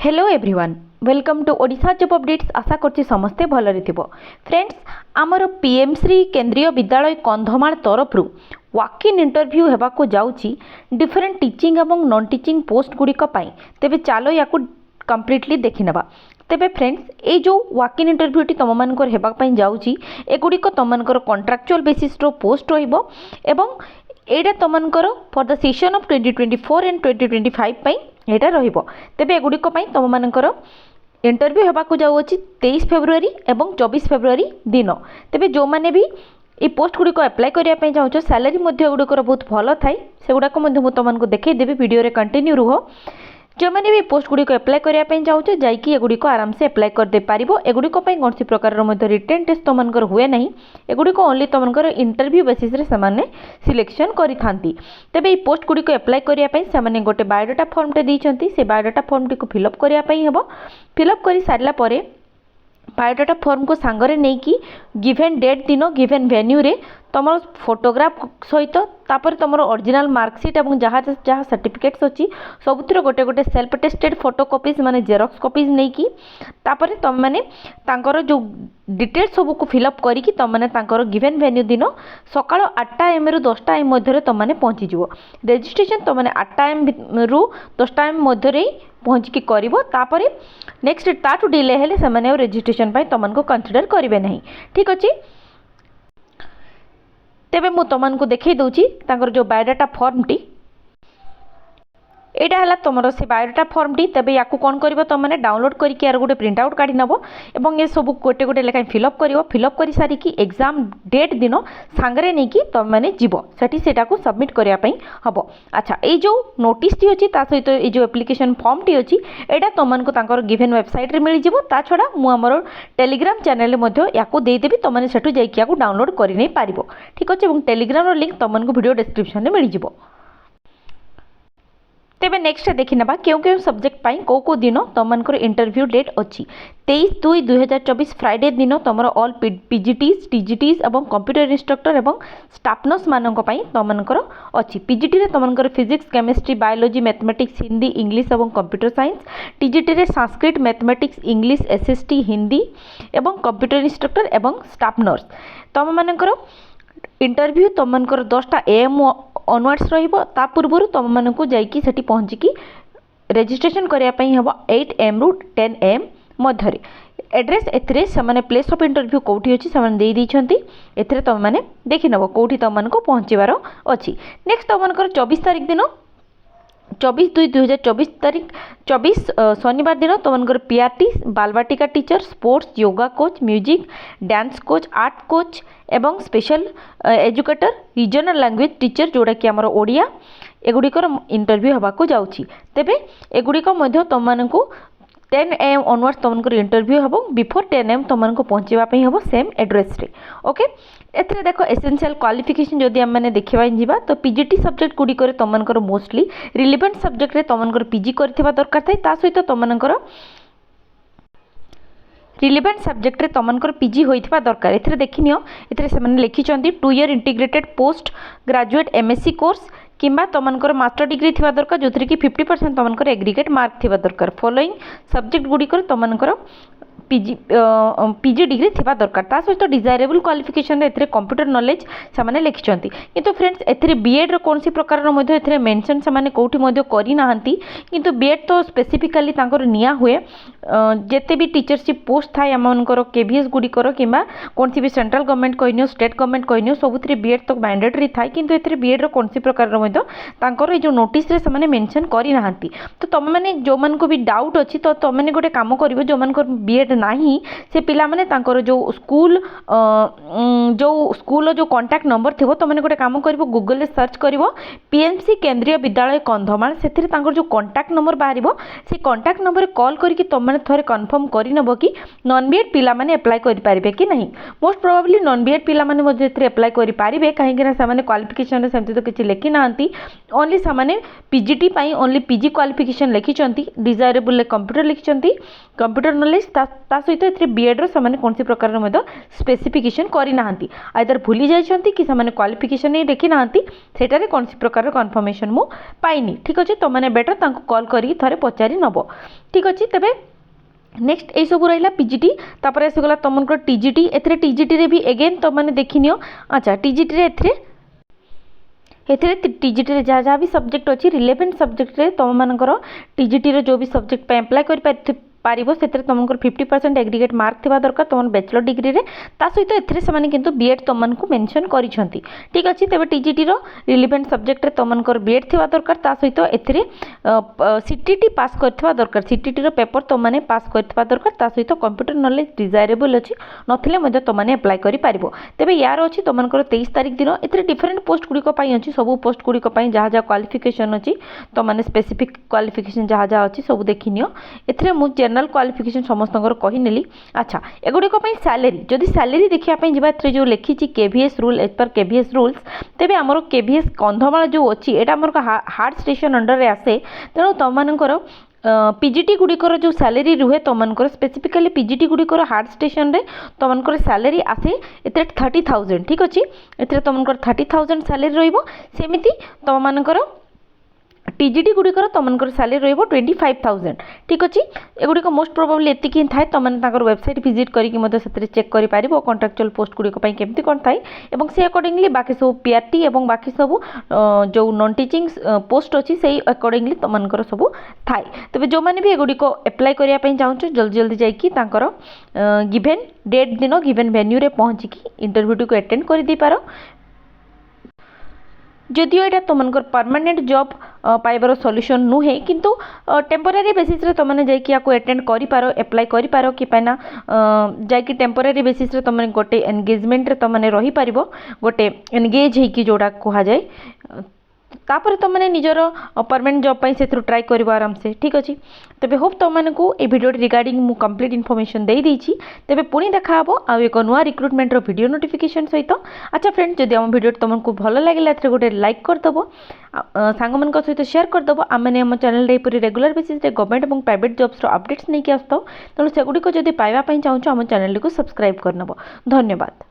Hello everyone welcome to Odisha job updates. आशा करछि समस्ते भलरे थिबो। फ्रेंड्स आमर पीएम श्री केंद्रीय विद्यालय कंधमाल तरफ वॉक इन इंटरव्यू हेबाको जाउछि डिफरेंट टीचिंग एवं नॉन टीचिंग पोस्ट गुड़िक पाई। तेबे चालो याकू कंप्लीटली देखि नेबा। तेबे फ्रेंड्स ए जो वॉक इन इंटरव्यूटी तुम मानकर हेबा पई जाउछि एगुड़िक तुम मानकर कॉन्ट्रैक्चुअल बेसिस रो पोस्ट रहिबो एवं एटा तुम मानकर for the session of 2024 and 2025 पई एटा रहिबो। तेबे एगुड़िक पई तुम मानकर इंटरव्यू हेबाको जाउछि 23 फेब्रुआरी एवं 24 फेब्रुआरी दिन। तेबे जो माने भी ये पोस्ट गुड़िक अप्लाई करने चाहो सैलरी गुड़िकर बहुत भल थाए से गुड़ाक तुमको देखदेवी वीडियो रे कंटिन्यू रुह। जो मैंने भी पोस्ट गुड़िक अप्लाई करने चाहो जाकि एगुड़िक आराम से अप्लाई करदे पारिबो। एगुड़िक कौन सी प्रकार रिटन टेस्ट तुमको हुए ना, एगुड़िक ओनली तुमको इंटरव्यू बेसिस रे से सिलेक्शन करिथांती। तेबे ये पोस्ट गुड़िक अप्लाई करने से गोटे बायोडाटा फॉर्मटे देइछंती। से बायोडाटा फॉर्मटी को फिलअप करने हेबो। फिलअप कर सारा पर बायोडाटा फॉर्म को सांगरे नहीं कि गिवेन डेट दिन गिवेन वेन्यू रे तुम फोटोग्राफ सहित तापर तुम ओरिजिनल मार्कसीट और जहाँ जहाँ सर्टिफिकेट्स अच्छी सबुतिर गोटे गोटे सेल्फ टेस्टेड फोटो कॉपीज माने जेरॉक्स कॉपीज नहीं कि तापर तुम मैंने तांकर जो डिटेल्स सब को फिलअप करी तुम मैंने तांकर गिवेन वेन्यू दिन सकाळ 8 AM रु 10 AM मध्य तुम मैंने पहुँची जीव। रजिस्ट्रेशन तुम मैंने 8 AM रु 10 AM मध्य पहुँचिकी कर नेक्स्ट ताठू डिले हेले से रजिस्ट्रेशन तुमको कंसीडर करेंगे नहीं। ठीक अच्छे तेबे मु तुमको देखई दूची तांकर जो बायोडाटा फॉर्म टी एटा हला तुमर से बायोडाटा फॉर्म टी। तेबे याकू कौन करिवो तुम माने डाउनलोड करके यार गोटे प्रिंट आउट काढी नबो एवं ये सब गोटे गोटे लेखा फिलअप करिवो। फिलअप कर सारी कि एग्जाम डेट दिन सांगरे नहीं कि तुम माने जीवो सेठी सेटा को सबमिट करिया पई हबो। अच्छा ए जो नोटिस टी अछि ता सहित ए जो एप्लिकेशन फॉर्म टी अछि एटा तुमनको तांकर गिवन वेबसाइट रे मिल जिवो। ता छडा मु हमर टेलीग्राम चैनल रे मध्ये याकू देई देबी तुम माने सेठु जाई कि याकू डाउनलोड करि नै पारिबो। ठीक अछि एवं टेलीग्राम रो लिंक तुमनको वीडियो डिस्क्रिप्शन रे मिल जिवो। तेबे नेक्स्ट देखि नबा केउ केउ सब्जेक्ट पाई को दिन तुमनकर इंटरव्यू डेट अछि 23/2/2024 फ्राइडे दिन तुमर ऑल पीजीटीज टीजीटीज एवं कंप्यूटर इंस्ट्रक्टर एवं स्टाफ नर्स मानक पाई तुमनकर अछि। पीजीटी रे तुमनकर physics chemistry biology mathematics Hindi English एवं कंप्यूटर साइंस। टीजीटी रे Sanskrit mathematics English SST Hindi एवं कंप्यूटर इंस्ट्रक्टर एवं स्टाफ नर्स। तुम मानकर इंटरव्यू तुमनकर 10 AM ऑनवर्ड्स रहिबो। ता पूर्व तुम मानक जाइकी सेठी पहुँचिकी रजिस्ट्रेशन करिया पई हेबो 8 AM रु 10 AM मध्य। एड्रेस एथरे से प्लेस ऑफ इंटरव्यू कौटी अच्छी से दे दी एथरे तुम मैंने देखि नब कौटी तुमको पहुँचबार अच्छी। नेक्स्ट तुमको 24 तारीख दिन 24/2/2024 तारीख 24 शनिवार दिन तुमको PRT Balvatika teacher sports yoga coach music dance coach art coach एवं special educator regional language teacher जोड़ा कि आमर ओडिया एगुड़िकर इंटरव्यू होगाक जाउछि। तेबे एगुड़िक मध्य तुमको 10 AM ऑनवर्ड्स तुमको इंटरव्यू हम बिफोर 10 AM तुमको पहुँचापी हम सेम एड्रेस रे। ओके एथरे देखो एसेंशियल क्वालिफिकेशन जदि आम मैंने देखा जावा तो पीजीटी सब्जेक्ट गुड़िक तुमको मोस्टली रिलेवेंट सब्जेक्ट रे तुमको पीजी करथिबा दरकार थाए। ता सहित तुमको रिलेवेंट सब्जेक्ट रे तुमको पीजी होइथिबा दरकार। एथरे देखिनियो एथरे से माने लिखिचंती 2 year integrated post graduate MSc course किंबा तुमको मास्टर डिग्री थिबा दरकार जो कि 50% तुमको एग्रीगेट मार्क थिबा दरकार। फॉलोइंग सब्जेक्ट गुड़िक तुमको पीजी डिग्री थिबा दरकार। ता सहित डिजायरेबल क्वालिफिकेशन एथरे कंप्यूटर नॉलेज से माने लिखिचंती। किंतु फ्रेंड्स एथरे बीएड रो कौन सी प्रकार रो मध्ये एथरे मेंशन से माने कोठी मध्ये करि नाहंती। किंतु बीएड तो स्पेसिफिकली तांकर निया हुए जेते भी टीचरशिप पोस्ट थाए आमनकर केवीएस गुड़िकर किंबा कौन सी भी सेंट्रल गवर्नमेंट कहनियो स्टेट गवर्नमेंट कहनियो सबुथरे बीएड तो मैंडेटरी थाए। किंतु एथरे बीएड रो कौन सी प्रकार रो मध्ये तांकर ए जो नोटिस रे से माने मेंशन करि नाहंती। तो तुम माने जो मन को भी डाउट अछि तो तुम माने गोटे काम करिवो जो मन को बीएड नाही से पिला माने तांकर जो स्कूल जो कांटेक्ट नंबर थिबो तो माने गोटे काम करिवो गूगल रे सर्च करिवो पीएमसी केंद्रीय विद्यालय कंधमाल सेथिरे तांकर जो कांटेक्ट नंबर बाहरिवो से कांटेक्ट नंबर कॉल करके तुम माने थरे कंफर्म करि नबो कि नॉन बीएड पिला माने अप्लाई करि पारिबे कि नहीं। मोस्ट प्रोबेबली नॉन बीएड पिला माने मध्ये एथिरे अप्लाई करि पारिबे काहे कि ना से माने क्वालिफिकेशन रे सेमति तो किछि लेखि नांती। ओनली से माने पीजीटी पाई ओनली पीजी क्वालिफिकेशन लिखिचंती डिजायरेबल कंप्यूटर लिखिचंती कंप्यूटर नॉलेज ता सहित एथिरे बीएड रो समान कोनसी प्रकार रो स्पेसिफिकेशन करि नाहंती आइदर भूली जाइछंती कि समान क्वालिफिकेशन नै देखि नाहंती सेटारे कोनसी प्रकार रो कन्फर्मेशन मु पाइनी ठीक अछि तो माने बेटर तांको कॉल करी थरे पचारि नबो ठीक अछि तबे नेक्स्ट ये सब रहा पीजीटी तापर आसीगला तुमको टीजीटी एथरे टीजीटी रे भी अगेन तो मैंने देखिनियो अच्छा टीजीटी रे एथरे टीजीटी रे जहाँ भी सब्जेक्ट अच्छी रिलेवेंट सब्जेक्ट रे तुम मानकर टीजीटी रे जो भी सब्जेक्ट पे अप्लाई कर पारिबो सेतरे तुमको 50% एग्रीगेट मार्क थिबा दरकार तुम बैचलर डिग्री रे ता सहित एथरे से माने किंतु बीएड तुमको मेंशन करिसंती ठीक अछि तबे टीजीटी रो रिलेवेंट सब्जेक्ट रे तुमको बीएड थिबा दरकार ता सहित एथरे सीटीटी पास करथिबा दरकार सीटीटी रो पेपर तुम माने पास करथिबा दरकार ता सहित कंप्यूटर नॉलेज डिजायरेबल अछि नथिले मध्ये तुम माने अप्लाई करि पारिबो तबे यार अछि तुमको 23 तारिख दिन एथरे डिफरेंट पोस्ट गुडी को पई अछि सब पोस्ट गुडी को पई जहाँ जहाँ क्वालिफिकेशन अछि तो माने स्पेसिफिक क्वालिफिकेशन जहाँ जहाँ अछि सब देखिनियो एथरे मु जनरल क्वालिफिकेशन समस्त कहीनेली अच्छा एगुड़िक सैलरी जदि सैलरी देखा जा जो लिखी केवीएस रूल एज पर केवीएस रूल्स तेज आमर केवीएस कंधमाल जो अच्छी यहाँ आमर हार्ट स्टेशन अंडर रे आसे तेणु तुम मानकर पीजीटी गुड़िकर जो सैलरी रुहे तुमको स्पेसिफिकली पीजीटी गुड़िकर हार्ट स्टेशन रे तुमको सैलरी आसे एते 30,000 ठीक अच्छे ए तुमको 30,000 सैलरी रमती तुम मानकर टीजीटी गुड़िकर तुमको सैलरी रहिबो 25,000 ठीक अच्छे एगुड़िक मोस्ट प्रोबेबली एतिक ही थाए तुमने वेबसाइट विजिट करके चेक कर पारिबो कॉन्ट्रैक्चुअल पोस्ट गुड़िक केमती कौन थाए एवं से अकॉर्डिंगली बाकी सब पीआरटी एवं बाकी सब जो नॉन टीचिंग पोस्ट अच्छी से अकॉर्डिंगली तुमको सब थाए तेज जो मैंने भी एगुड़िक अप्लाई करने चाहूँ जल्दी जल्दी जाकर गिवेन डेट दिन गिवेन वेन्यू रे पहुँचिकी इंटरव्यू को अटेंड कर दे पार जदिओ यहाँ तुमको परमानेंट जॉब पाइबार सॉल्यूशन नुहे किंतु टेम्पोरारी बेसिस रे तुमने जाइए अटेंड कर अप्लाई कर कि पैना जाकि टेम्पोरारी बेसिस रे तुमने गोटे एंगेजमेंट रे तुमने रही पारिबो गोटे एंगेज होइकी जोड़ा कहा जाए तापर तुमने निजर परमानेंट जॉब पाई से ट्राई कर आराम से ठीक अच्छे तेज होप तुमको ये भिडियो रिगार्डिंग मु कंप्लीट इनफॉरमेशन दे देछि तेज पुणी देखा आ एक नुआ रिक्रुटमेंट वीडियो नोटिफिकेशन सहित अच्छा फ्रेंड्स जदि आम भिडियो तुमको भल लगे गोटे लाइक करदेव सांग मान सहित शेयर करदेव आम मैंने चैनल रेगुलर बेसिस गवर्नमेंट और प्राइवेट जॉब्स अपडेट्स नहीं आसता तेणु सेगुड़ी जब पाइबा चाहूँ आम चैनल को सब्सक्राइब करनब धन्यवाद।